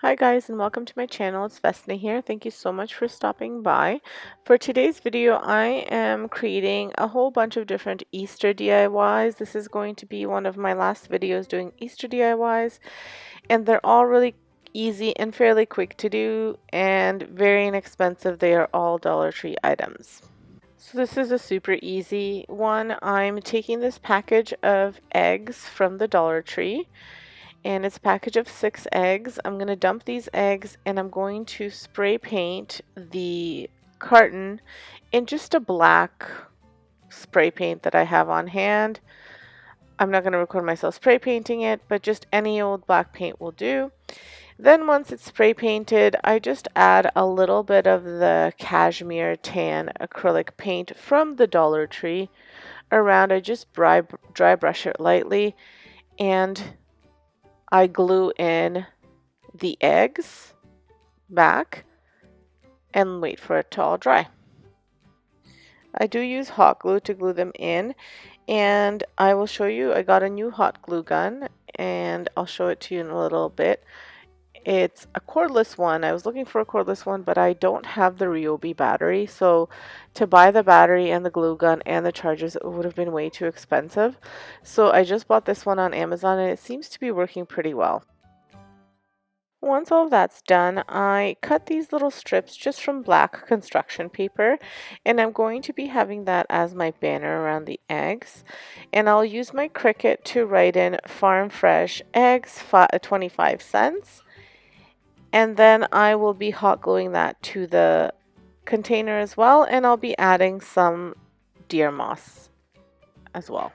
Hi guys, and welcome to my channel. It's Vesna here. Thank you so much for stopping by. For today's video, I am creating a whole bunch of different Easter DIYs. This is going to be one of my last videos doing Easter DIYs, and they're all really easy and fairly quick to do and very inexpensive. They are all Dollar Tree items. So this is a super easy one. I'm taking this package of eggs from the Dollar Tree, and it's a package of 6 eggs. I'm going to dump these eggs and I'm going to spray paint the carton in just a black spray paint that I have on hand. I'm not going to record myself spray painting it, but just any old black paint will do. Then once it's spray painted, I just add a little bit of the cashmere tan acrylic paint from the Dollar Tree around. I just dry brush it lightly, and I glue in the eggs back and wait for it to all dry. I do use hot glue to glue them in, and I will show you. I got a new hot glue gun and I'll show it to you in a little bit. It's a cordless one. I was looking for a cordless one, but I don't have the Ryobi battery, so to buy the battery and the glue gun and the chargers, it would have been way too expensive. So I just bought this one on Amazon and it seems to be working pretty well. Once all of that's done, I cut these little strips just from black construction paper, and I'm going to be having that as my banner around the eggs. And I'll use my Cricut to write in farm fresh eggs, 25 cents. And then I will be hot gluing that to the container as well, and I'll be adding some deer moss as well.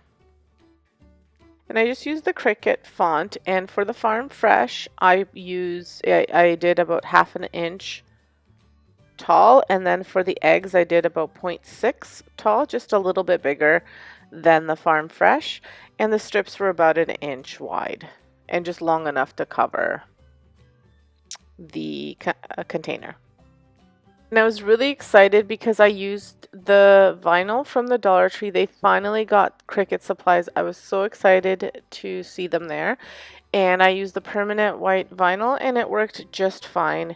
And I just use the Cricut font, and for the Farm Fresh, I did about 1/2 inch tall, and then for the eggs, I did about 0.6 tall, just a little bit bigger than the Farm Fresh, and the strips were about 1 inch wide, and just long enough to cover the container. And I was really excited because I used the vinyl from the Dollar Tree. They finally got Cricut supplies. I was so excited to see them there. And I used the permanent white vinyl and it worked just fine.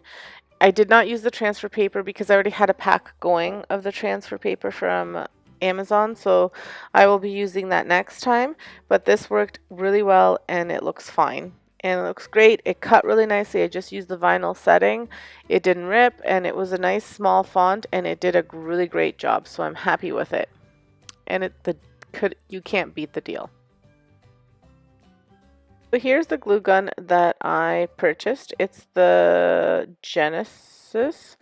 I did not use the transfer paper because I already had a pack going of the transfer paper from Amazon. So I will be using that next time. But this worked really well and it looks fine. And it looks great. It cut really nicely. I just used the vinyl setting. It didn't rip, and it was a nice small font, and it did a really great job. So I'm happy with it. And you can't beat the deal. So here's the glue gun that I purchased. It's the Genesis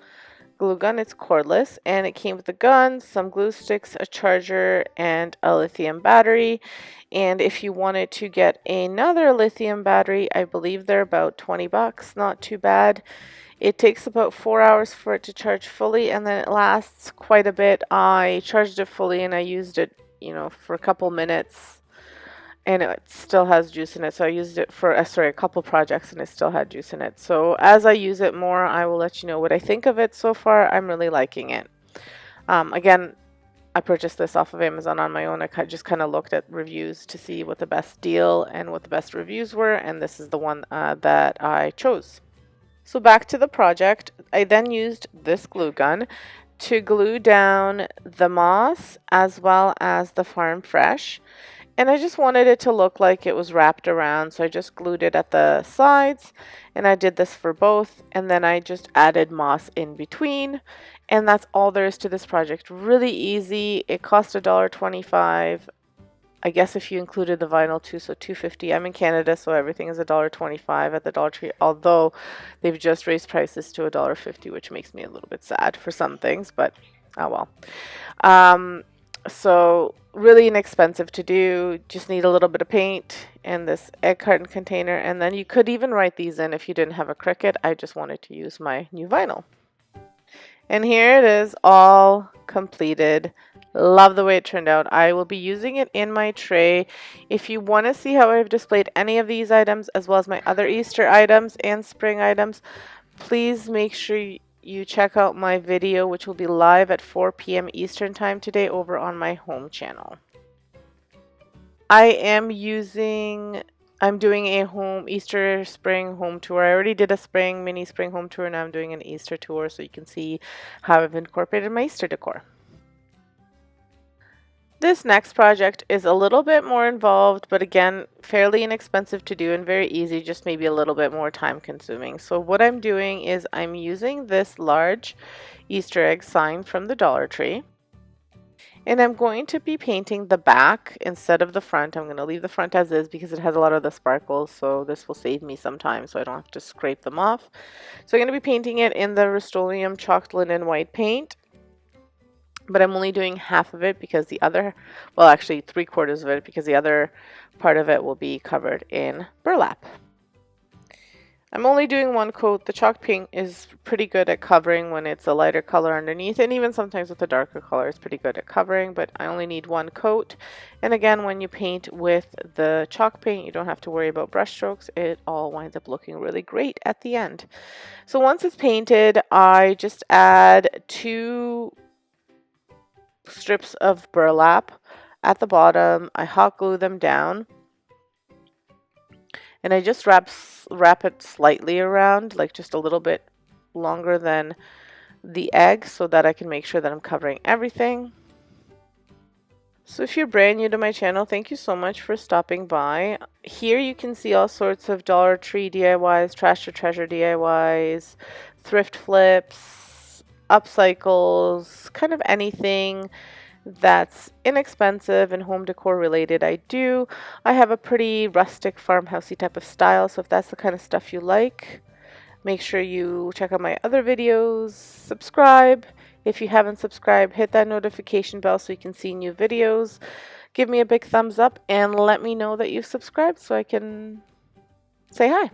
glue gun. It's cordless, and it came with a gun, some glue sticks, a charger, and a lithium battery. And if you wanted to get another lithium battery, I believe they're about 20 bucks, not too bad. It takes about 4 hours for it to charge fully, and then it lasts quite a bit. I charged it fully and I used it, for a couple minutes, and it still has juice in it. So I used it for a couple projects and it still had juice in it. So as I use it more, I will let you know what I think of it. So far, I'm really liking it. Again, I purchased this off of Amazon on my own. I just kind of looked at reviews to see what the best deal and what the best reviews were, and this is the one that I chose. So back to the project, I then used this glue gun to glue down the moss as well as the Farm Fresh. And I just wanted it to look like it was wrapped around, so I just glued it at the sides, and I did this for both, and then I just added moss in between, and that's all there is to this project. Really easy. It cost $1.25. I guess if you included the vinyl too, so $2.50. I'm in Canada, so everything is $1.25 at the Dollar Tree, although they've just raised prices to $1.50, which makes me a little bit sad for some things, but oh well. So really inexpensive to do. Just need a little bit of paint and this egg carton container, and then you could even write these in if you didn't have a Cricut. I just wanted to use my new vinyl. And here it is, all completed. Love the way it turned out. I will be using it in my tray. If you want to see how I've displayed any of these items as well as my other Easter items and spring items, please make sure you check out my video, which will be live at 4 p.m. Eastern time today over on my home channel. I am using I'm doing a home Easter spring home tour. I already did a mini spring home tour, and I'm doing an Easter tour so you can see how I've incorporated my Easter decor. This next project is a little bit more involved, but again, fairly inexpensive to do and very easy, just maybe a little bit more time consuming. So what I'm doing is I'm using this large Easter egg sign from the Dollar Tree. And I'm going to be painting the back instead of the front. I'm going to leave the front as is because it has a lot of the sparkles, so this will save me some time so I don't have to scrape them off. So I'm going to be painting it in the Rust-Oleum Chalked Linen White paint, but I'm only doing half of it because the other, well actually 3/4 of it, because the other part of it will be covered in burlap. I'm only doing one coat. The chalk paint is pretty good at covering when it's a lighter color underneath, and even sometimes with a darker color it's pretty good at covering, but I only need one coat. And again, when you paint with the chalk paint, you don't have to worry about brush strokes. It all winds up looking really great at the end. So once it's painted, I just add 2 strips of burlap at the bottom. I hot glue them down. And I just wrap it slightly around, like just a little bit longer than the egg, so that I can make sure that I'm covering everything. So if you're brand new to my channel, thank you so much for stopping by. Here you can see all sorts of Dollar Tree DIYs, Trash to Treasure DIYs, thrift flips, upcycles, kind of anything that's inexpensive and home decor related I do. I have a pretty rustic farmhousey type of style, so if that's the kind of stuff you like, make sure you check out my other videos, subscribe. If you haven't subscribed, hit that notification bell so you can see new videos. Give me a big thumbs up and let me know that you've subscribed so I can say hi.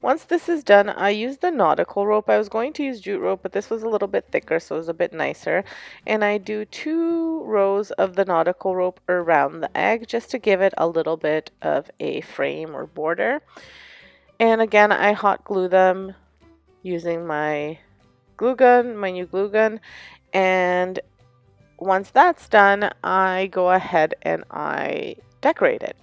Once this is done, I use the nautical rope. I was going to use jute rope, but this was a little bit thicker, so it was a bit nicer. And I do 2 rows of the nautical rope around the egg just to give it a little bit of a frame or border. And again, I hot glue them using my glue gun, my new glue gun. And once that's done, I go ahead and I decorate it.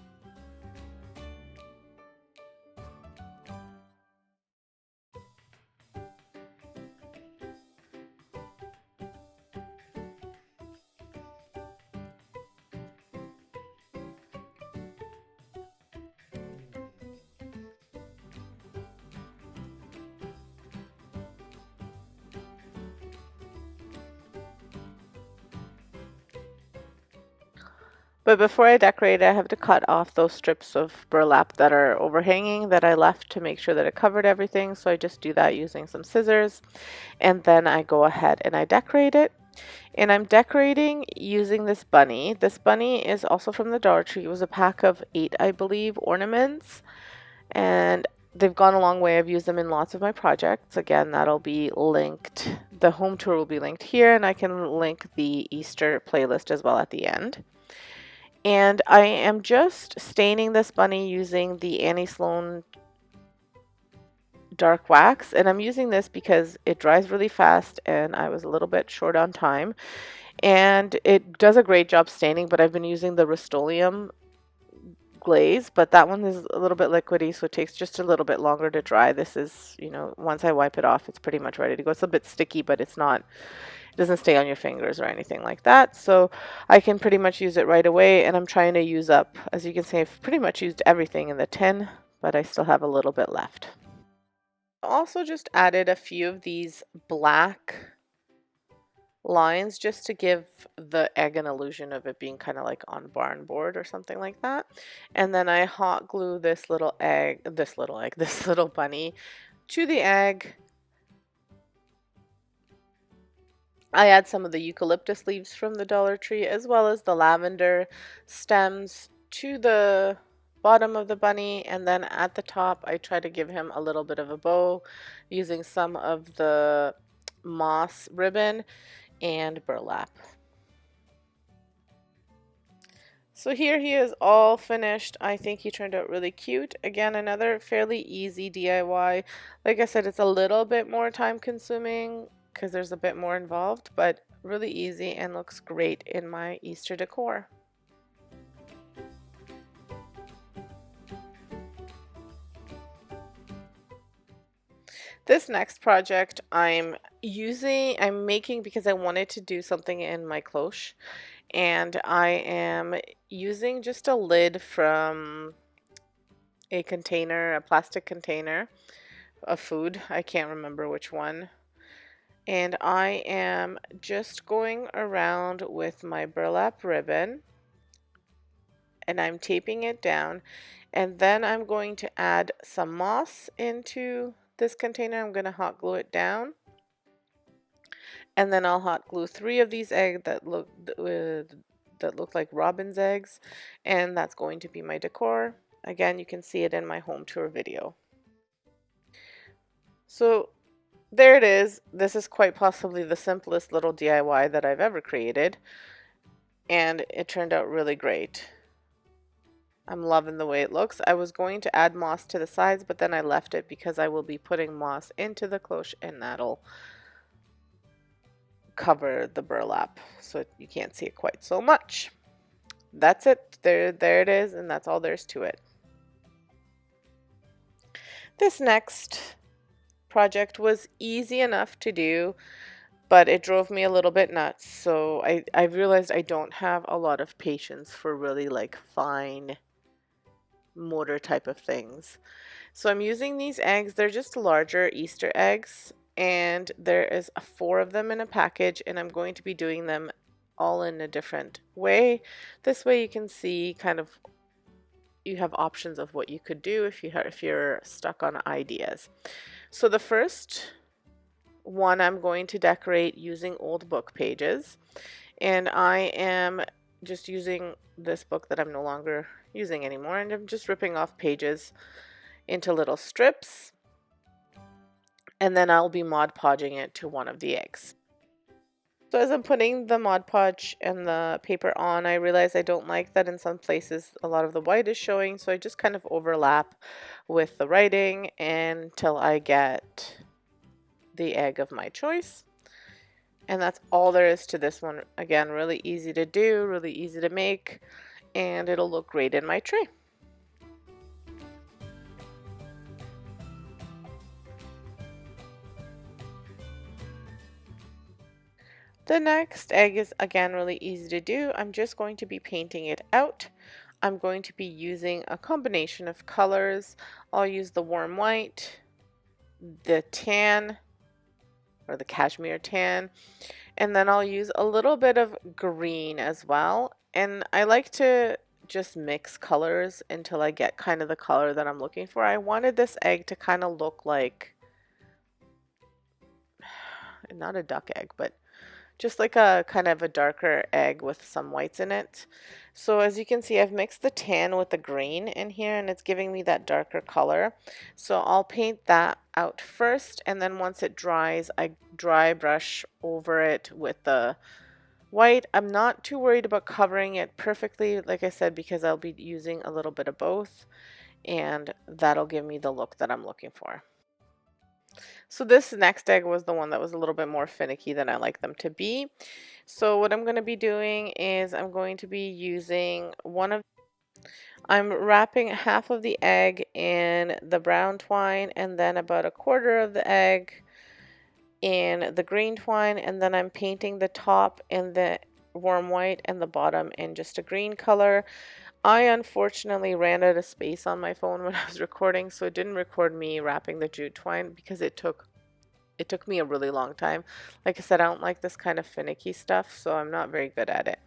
But before I decorate it, I have to cut off those strips of burlap that are overhanging that I left to make sure that it covered everything. So I just do that using some scissors, and then I go ahead and I decorate it. And I'm decorating using this bunny. This bunny is also from the Dollar Tree. It was a pack of 8, I believe, ornaments. And they've gone a long way. I've used them in lots of my projects. Again, that'll be linked. The home tour will be linked here, and I can link the Easter playlist as well at the end. And I am just staining this bunny using the Annie Sloan dark wax, and I'm using this because it dries really fast and I was a little bit short on time, and it does a great job staining, but I've been using the Rust-Oleum glaze, but that one is a little bit liquidy, so it takes just a little bit longer to dry. This is, you know, once I wipe it off, it's pretty much ready to go. It's a bit sticky, but it's not, it doesn't stay on your fingers or anything like that, so I can pretty much use it right away. And I'm trying to use up, as you can see, I've pretty much used everything in the tin, but I still have a little bit left. I also just added a few of these black lines just to give the egg an illusion of it being kind of like on barn board or something like that. And then I hot glue this little bunny to the egg. I add some of the eucalyptus leaves from the Dollar Tree as well as the lavender stems to the bottom of the bunny, and then at the top I try to give him a little bit of a bow using some of the moss ribbon and burlap. So here he is all finished. I think he turned out really cute. Again, another fairly easy DIY. Like I said, it's a little bit more time consuming because there's a bit more involved, but really easy and looks great in my Easter decor. This next project I'm making because I wanted to do something in my cloche, and I am using just a lid from a container, a plastic container of food. I can't remember which one. And I am just going around with my burlap ribbon and I'm taping it down. And then I'm going to add some moss into this container. I'm going to hot glue it down. And then I'll hot glue 3 of these eggs that look like robin's eggs, and that's going to be my decor. Again, you can see it in my home tour video. So there it is. This is quite possibly the simplest little DIY that I've ever created, and it turned out really great. I'm loving the way it looks. I was going to add moss to the sides, but then I left it because I will be putting moss into the cloche, and that'll cover the burlap so you can't see it quite so much. That's it. There it is, and that's all there's to it. This next project was easy enough to do, but it drove me a little bit nuts. So I realized I don't have a lot of patience for really like fine motor type of things. So I'm using these eggs. They're just larger Easter eggs, and there is 4 of them in a package, and I'm going to be doing them all in a different way. This way you can see kind of you have options of what you could do if you're stuck on ideas. So the first one I'm going to decorate using old book pages, and I am just using this book that I'm no longer using anymore, and I'm just ripping off pages into little strips, and then I'll be Mod Podging it to one of the eggs. So as I'm putting the Mod Podge and the paper on, I realize I don't like that in some places a lot of the white is showing, so I just kind of overlap with the writing until I get the egg of my choice. And that's all there is to this one. Again, really easy to do, really easy to make, and it'll look great in my tray. The next egg is again really easy to do. I'm just going to be painting it out. I'm going to be using a combination of colors. I'll use the warm white, the tan, or the cashmere tan, and then I'll use a little bit of green as well. And I like to just mix colors until I get kind of the color that I'm looking for. I wanted this egg to kind of look like, not a duck egg, but just like a kind of a darker egg with some whites in it. So as you can see, I've mixed the tan with the green in here, and it's giving me that darker color. So I'll paint that out first, and then once it dries, I dry brush over it with the white. I'm not too worried about covering it perfectly, like I said, because I'll be using a little bit of both, and that'll give me the look that I'm looking for. So this next egg was the one that was a little bit more finicky than I like them to be. So what I'm going to be doing is I'm going to be using I'm wrapping half of the egg in the brown twine, and then about a quarter of the egg in the green twine, and then I'm painting the top in the warm white and the bottom in just a green color. I unfortunately ran out of space on my phone when I was recording, so it didn't record me wrapping the jute twine because it took me a really long time. Like I said, I don't like this kind of finicky stuff, so I'm not very good at it.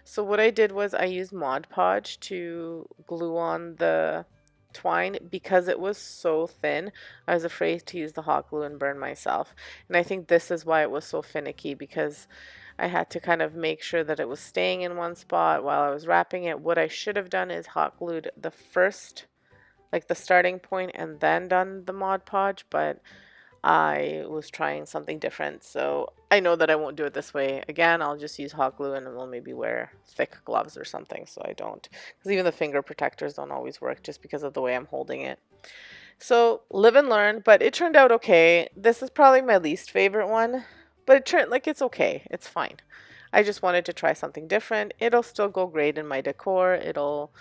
So what I did was I used Mod Podge to glue on the twine because it was so thin. I was afraid to use the hot glue and burn myself. And I think this is why it was so finicky, because I had to kind of make sure that it was staying in one spot while I was wrapping it. What I should have done is hot glued the first, like the starting point, and then done the Mod Podge, but I was trying something different, so I know that I won't do it this way again. I'll just use hot glue, and I'll maybe wear thick gloves or something so I don't, because even the finger protectors don't always work just because of the way I'm holding it. So live and learn, but it turned out okay. This is probably my least favorite one, but it turned like it's okay. It's fine. I just wanted to try something different. It'll still go great in my decor. It'll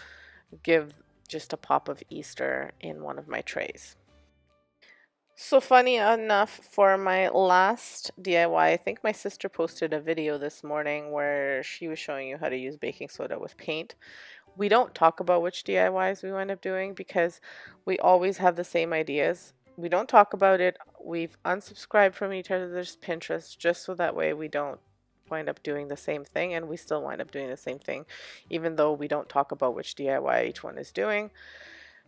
give just a pop of Easter in one of my trays. So funny enough, for my last DIY, I think my sister posted a video this morning where she was showing you how to use baking soda with paint. We don't talk about which DIYs we wind up doing because we always have the same ideas. We don't talk about it. We've unsubscribed from each other's Pinterest just so that way we don't wind up doing the same thing, and we still wind up doing the same thing, even though we don't talk about which DIY each one is doing.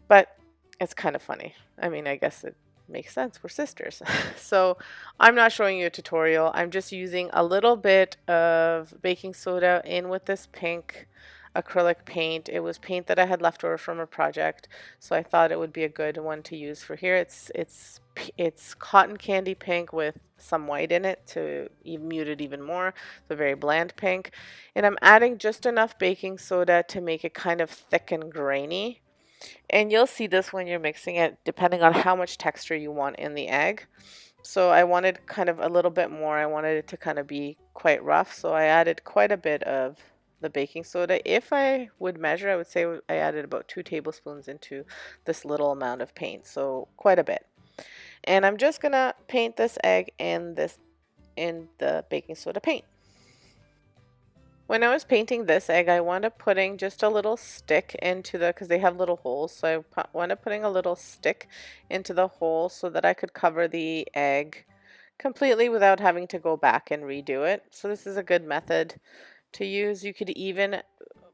But it's kind of funny. I mean, I guess it makes sense. We're sisters. So I'm not showing you a tutorial. I'm just using a little bit of baking soda in with this pink acrylic paint. It was paint that I had left over from a project, so I thought it would be a good one to use for here. It's cotton candy pink with some white in it to mute it even more. It's a very bland pink. And I'm adding just enough baking soda to make it kind of thick and grainy. And you'll see this when you're mixing it, depending on how much texture you want in the egg. So I wanted kind of a little bit more. I wanted it to kind of be quite rough. So I added quite a bit of the baking soda. If I would measure, I would say I added about 2 tablespoons into this little amount of paint. So quite a bit. And I'm just gonna paint this egg in the baking soda paint. When I was painting this egg, I wound up putting just a little stick into because they have little holes, so I wound up putting a little stick into the hole so that I could cover the egg completely without having to go back and redo it. So this is a good method to use. You could even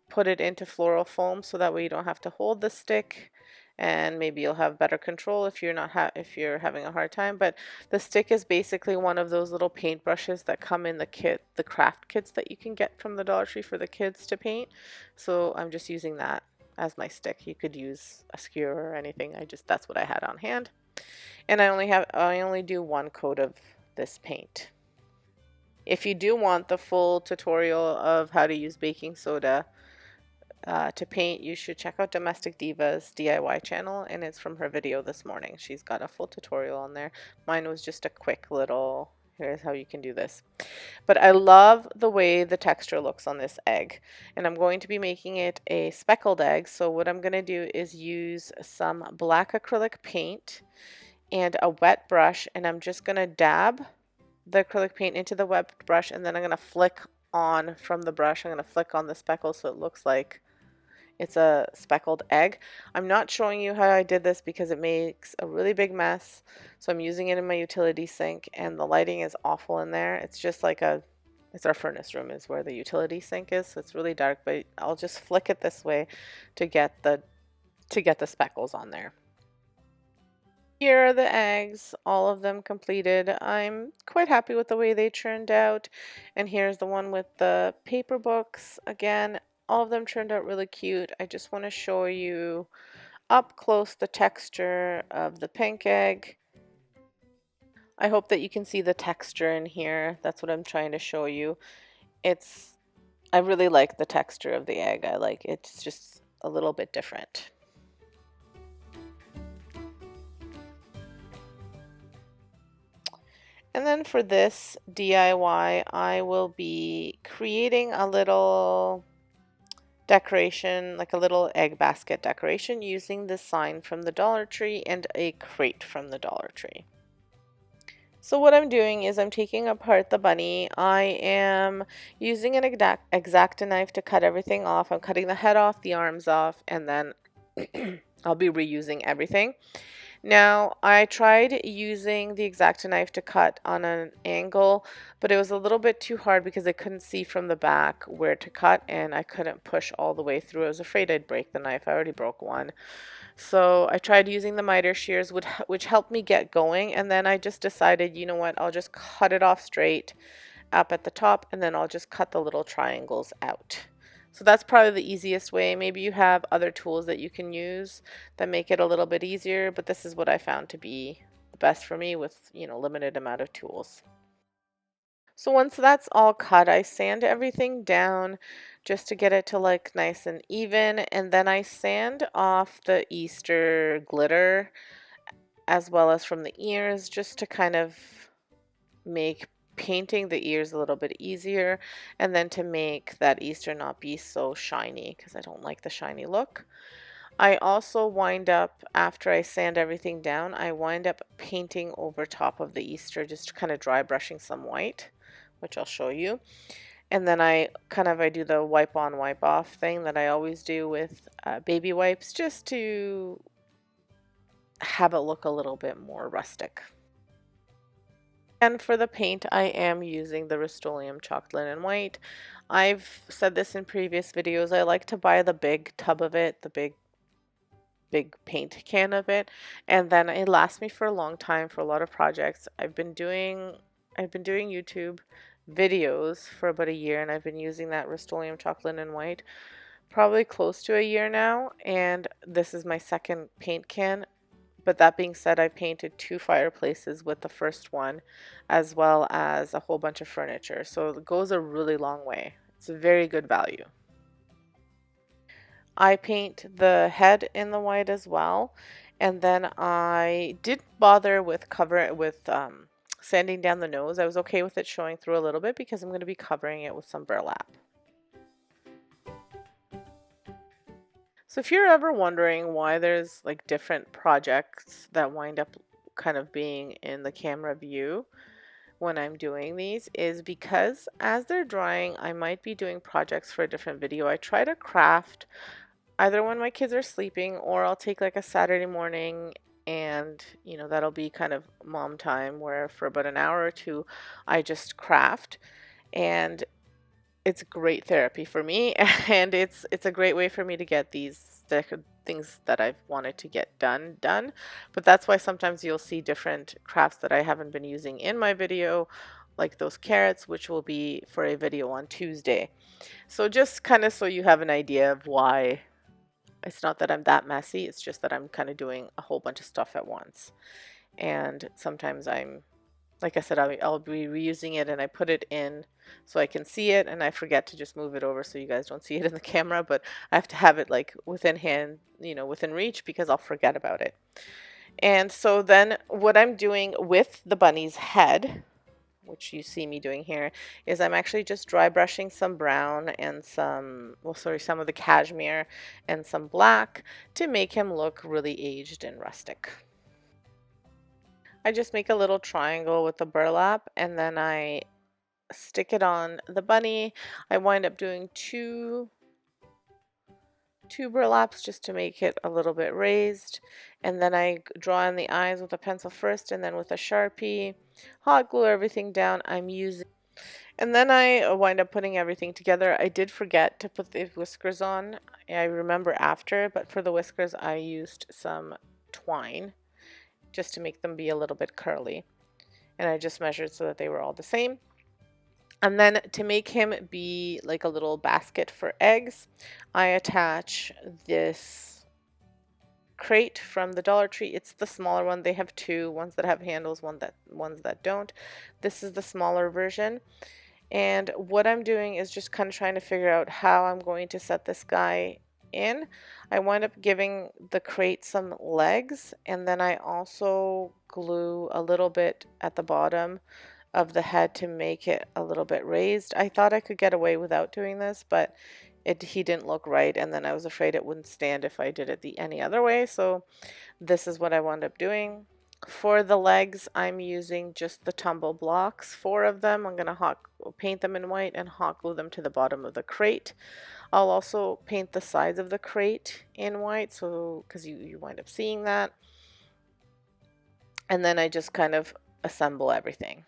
put it into floral foam so that way you don't have to hold the stick, and maybe you'll have better control if if you're having a hard time. But the stick is basically one of those little paint brushes that come in the craft kits that you can get from the Dollar Tree for the kids to paint. So I'm just using that as my stick. You could use a skewer or anything. That's what I had on hand. And I only do one coat of this paint. If you do want the full tutorial of how to use baking soda to paint, you should check out Domestic Diva's DIY channel, and it's from her video this morning. She's got a full tutorial on there. Mine was just a quick little, here's how you can do this. But I love the way the texture looks on this egg, and I'm going to be making it a speckled egg. So what I'm going to do is use some black acrylic paint and a wet brush, and I'm just going to dab the acrylic paint into the wet brush, and then I'm going to flick on from the brush. I'm going to flick on the speckle so it looks like it's a speckled egg. I'm not showing you how I did this because it makes a really big mess. So I'm using it in my utility sink, and the lighting is awful in there. It's just like it's our furnace room is where the utility sink is. So it's really dark, but I'll just flick it this way to get the speckles on there. Here are the eggs, all of them completed. I'm quite happy with the way they turned out. And here's the one with the paper books. Again, all of them turned out really cute. I just want to show you up close the texture of the pink egg. I hope that you can see the texture in here. That's what I'm trying to show you. I really like the texture of the egg. I like it's just a little bit different. And then for this DIY, I will be creating a little decoration, like a little egg basket decoration, using the sign from the Dollar Tree and a crate from the Dollar Tree. So what I'm doing is I'm taking apart the bunny. I am using an X-Acto knife to cut everything off. I'm cutting the head off, the arms off, and then I'll be reusing everything. Now, I tried using the X-Acto knife to cut on an angle, but it was a little bit too hard because I couldn't see from the back where to cut, and I couldn't push all the way through. I was afraid I'd break the knife. I already broke one. So I tried using the miter shears, which helped me get going, and then I just decided, you know what, I'll just cut it off straight up at the top, and then I'll just cut the little triangles out. So that's probably the easiest way. Maybe you have other tools that you can use that make it a little bit easier, but this is what I found to be the best for me with, limited amount of tools. So once that's all cut, I sand everything down just to get it to look nice and even, and then I sand off the Easter glitter as well as from the ears just to kind of make painting the ears a little bit easier, and then to make that Easter not be so shiny because I don't like the shiny look. I also wind up, after I sand everything down, I wind up painting over top of the Easter, just kind of dry brushing some white, which I'll show you. And then I do the wipe on, wipe off thing that I always do with baby wipes, just to have it look a little bit more rustic. And for the paint, I am using the Rust-Oleum Chalk Linen White. I've said this in previous videos, I like to buy the big tub of it, the big paint can of it, and then it lasts me for a long time for a lot of projects. I've been doing YouTube videos for about a year, and I've been using that Rust-Oleum Chalk Linen White probably close to a year now, and this is my second paint can. But that being said, I painted 2 fireplaces with the first one, as well as a whole bunch of furniture. So it goes a really long way. It's a very good value. I paint the head in the white as well. And then I did bother with sanding down the nose. I was okay with it showing through a little bit because I'm going to be covering it with some burlap. So if you're ever wondering why there's like different projects that wind up kind of being in the camera view when I'm doing these, is because as they're drying, I might be doing projects for a different video. I try to craft either when my kids are sleeping, or I'll take like a Saturday morning, and that'll be kind of mom time where for about an hour or two I just craft. And it's great therapy for me, and it's a great way for me to get these things that I've wanted to get done. But that's why sometimes you'll see different crafts that I haven't been using in my video, like those carrots, which will be for a video on Tuesday. So just kind of so you have an idea of why. It's not that I'm that messy, it's just that I'm kind of doing a whole bunch of stuff at once. And sometimes like I said, I'll be reusing it, and I put it in so I can see it, and I forget to just move it over so you guys don't see it in the camera, but I have to have it like within hand, within reach, because I'll forget about it. And so then what I'm doing with the bunny's head, which you see me doing here, is I'm actually just dry brushing some brown and some of the cashmere and some black to make him look really aged and rustic. I just make a little triangle with the burlap, and then I stick it on the bunny. I wind up doing two burlaps just to make it a little bit raised, and then I draw in the eyes with a pencil first, and then with a Sharpie hot glue everything down. And then I wind up putting everything together. I did forget to put the whiskers on. I remember after, but for the whiskers I used some twine just to make them be a little bit curly, and I just measured so that they were all the same. And then to make him be like a little basket for eggs, I attach this crate from the Dollar Tree. It's the smaller one. They have two, ones that have handles, ones that don't. This is the smaller version. And what I'm doing is just kind of trying to figure out how I'm going to set this guy in. I wind up giving the crate some legs, and then I also glue a little bit at the bottom of the head to make it a little bit raised. I thought I could get away without doing this, but he didn't look right, and then I was afraid it wouldn't stand if I did it any other way, so this is what I wound up doing. For the legs, I'm using just the tumble blocks, 4 of them. I'm going to paint them in white and hot glue them to the bottom of the crate. I'll also paint the sides of the crate in white, so because you wind up seeing that. And then I just kind of assemble everything.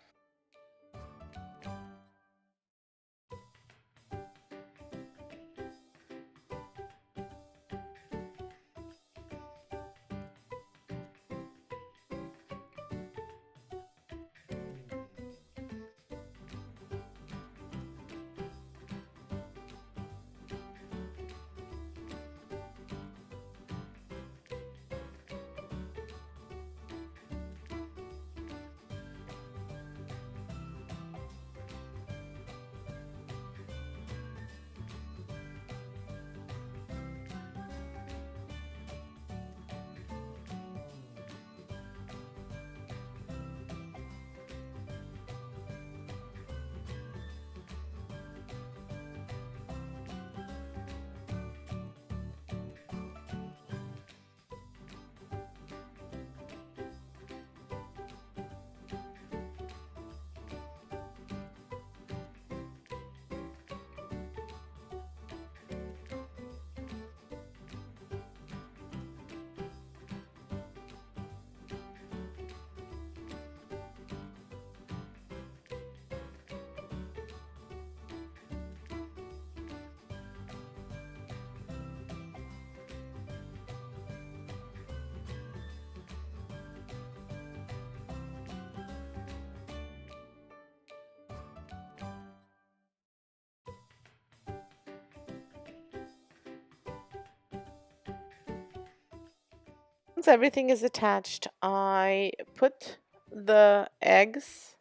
once everything is attached, I put the eggs.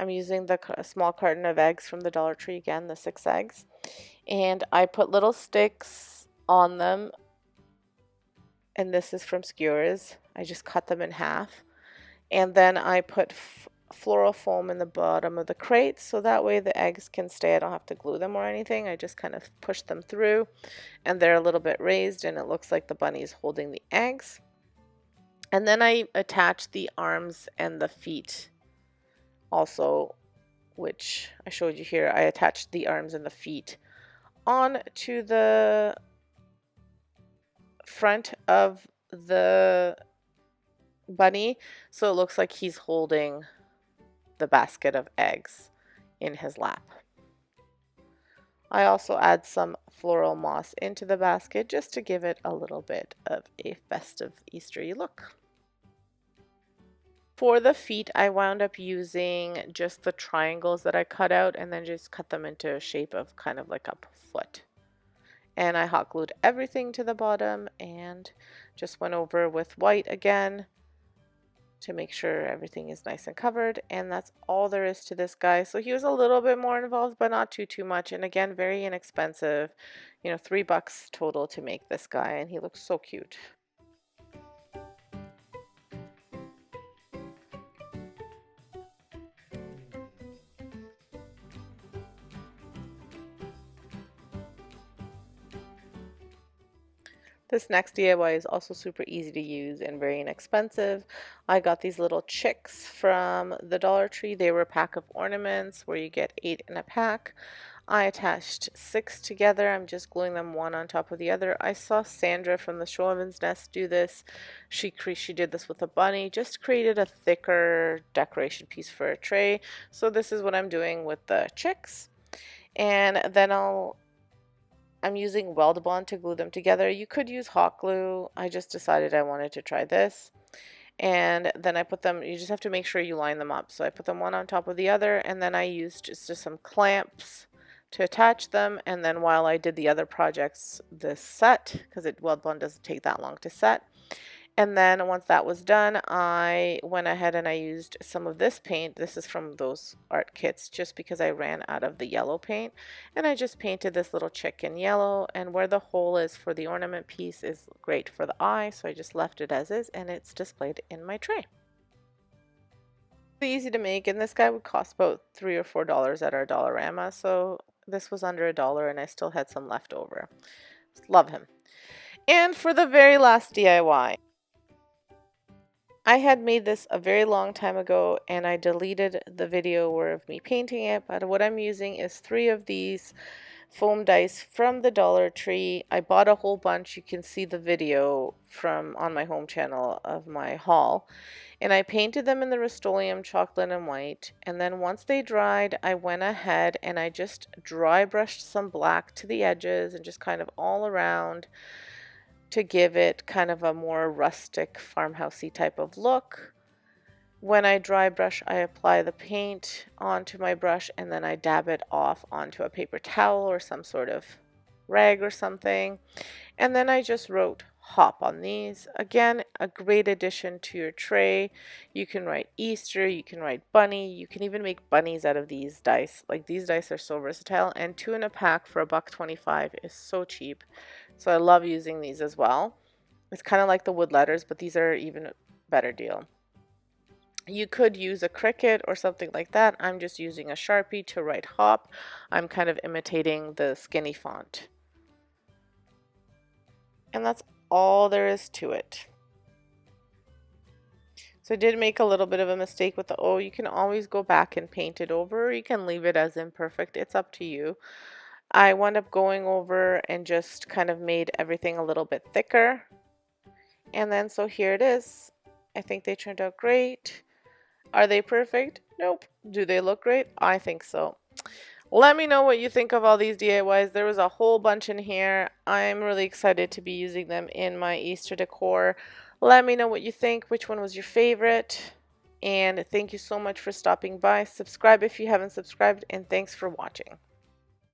I'm using the small carton of eggs from the Dollar Tree again, the 6 eggs. And I put little sticks on them. And this is from skewers. I just cut them in half. And then I put floral foam in the bottom of the crate so that way the eggs can stay. I don't have to glue them or anything. I just kind of push them through and they're a little bit raised and it looks like the bunny is holding the eggs. And then I attach the arms and the feet also, which I showed you here. I attached the arms and the feet on to the front of the bunny so it looks like he's holding the basket of eggs in his lap. I also add some floral moss into the basket just to give it a little bit of a festive Eastery look. For the feet, I wound up using just the triangles that I cut out and then just cut them into a shape of kind of like a foot. And I hot glued everything to the bottom and just went over with white again to make sure everything is nice and covered. And that's all there is to this guy. So he was a little bit more involved, but not too much. And again, very inexpensive, you know, $3 total to make this guy. And he looks so cute. This next DIY is also super easy to use and very inexpensive. I got these little chicks from the Dollar Tree. They were a pack of ornaments where you get 8 in a pack. I attached 6 together. I'm just gluing them one on top of the other. I saw Sandra from the Showman's Nest do this. She did this with a bunny, just created a thicker decoration piece for a tray. So this is what I'm doing with the chicks. And then I'm using Weld Bond to glue them together. You could use hot glue. I just decided I wanted to try this. And then I put them, you just have to make sure you line them up. So I put them one on top of the other, and then I used just some clamps to attach them. And then while I did the other projects, this set, because Weld Bond doesn't take that long to set. And then once that was done, I went ahead and I used some of this paint. This is from those art kits just because I ran out of the yellow paint. And I just painted this little chick in yellow. And where the hole is for the ornament piece is great for the eye. So I just left it as is and it's displayed in my tray. Easy to make, and this guy would cost about $3 or $4 at our Dollarama. So this was under $1 and I still had some left over. Love him. And for the very last DIY, I had made this a very long time ago and I deleted the video of me painting it, but what I'm using is 3 of these foam dice from the Dollar Tree. I bought a whole bunch. You can see the video on my home channel of my haul. And I painted them in the Rust-Oleum chocolate and white. And then once they dried, I went ahead and I just dry brushed some black to the edges and just kind of all around to give it kind of a more rustic farmhousey type of look. When I dry brush, I apply the paint onto my brush and then I dab it off onto a paper towel or some sort of rag or something. And then I just wrote hop on these. Again, a great addition to your tray. You can write Easter, you can write bunny, you can even make bunnies out of these dice. Like, these dice are so versatile, and 2 in a pack for $1.25 is so cheap. So I love using these as well. It's kind of like the wood letters, but these are even a better deal. You could use a Cricut or something like that. I'm just using a Sharpie to write hop. I'm kind of imitating the skinny font. And that's all there is to it. So I did make a little bit of a mistake with the O. You can always go back and paint it over, or you can leave it as imperfect. It's up to you. I wound up going over and just kind of made everything a little bit thicker. And then so here it is. I think they turned out great. Are they perfect? Nope. Do they look great? I think so. Let me know what you think of all these DIYs. There was a whole bunch in here. I'm really excited to be using them in my Easter decor. Let me know what you think. Which one was your favorite? And thank you so much for stopping by. Subscribe if you haven't subscribed, and thanks for watching.